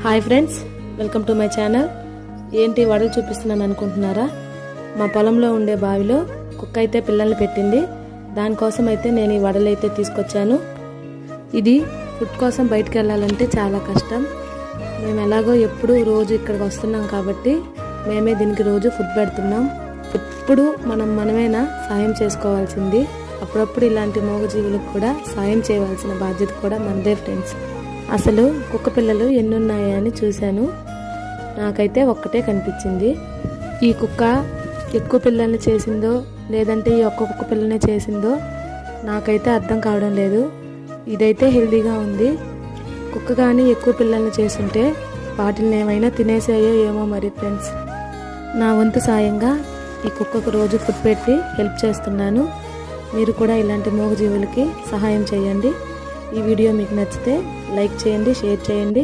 Hi friends, welcome to my channel. ఏంటి వడలు చూపిస్తున్నాను అనుకుంటున్నారా? మా పొలంలో ఉండే బావిలో కుక్క అయితే పిల్లల్ని పెట్టింది. దానికోసం అయితే నేను ఈ వడలు అయితే తీసుకొచ్చాను. ఇది ఫుడ్ కోసం బయటకు వెళ్ళాలంటే చాలా కష్టం. మేము ఎలాగో ఎప్పుడు రోజు ఇక్కడికి వస్తున్నాం కాబట్టి మేమే దీనికి రోజు ఫుడ్ పెడుతున్నాం. ఎప్పుడు మనమేనా సాయం చేసుకోవాల్సింది. అప్పుడప్పుడు ఇలాంటి మూగజీవులకు కూడా సాయం చేయవలసిన బాధ్యత కూడా మనదే ఫ్రెండ్స్. అసలు కుక్క పిల్లలు ఎన్ని ఉన్నాయని చూశాను. నాకైతే ఒక్కటే కనిపించింది. ఈ కుక్క ఎక్కువ పిల్లల్ని చేసిందో లేదంటే ఈ ఒక్క కుక్క పిల్లల్ని చేసిందో నాకైతే అర్థం కావడం లేదు. ఇదైతే హెల్దీగా ఉంది. కుక్క కానీ ఎక్కువ పిల్లల్ని చేస్తుంటే వాటిని ఏమైనా తినేసాయో ఏమో మరి ఫ్రెండ్స్. నా వంతు సాయంగా ఈ కుక్కకు రోజు ఫుడ్ పెట్టి హెల్ప్ చేస్తున్నాను. మీరు కూడా ఇలాంటి మూగజీవులకి సహాయం చేయండి. ఈ వీడియో మీకు నచ్చితే లైక్ చేయండి, షేర్ చేయండి.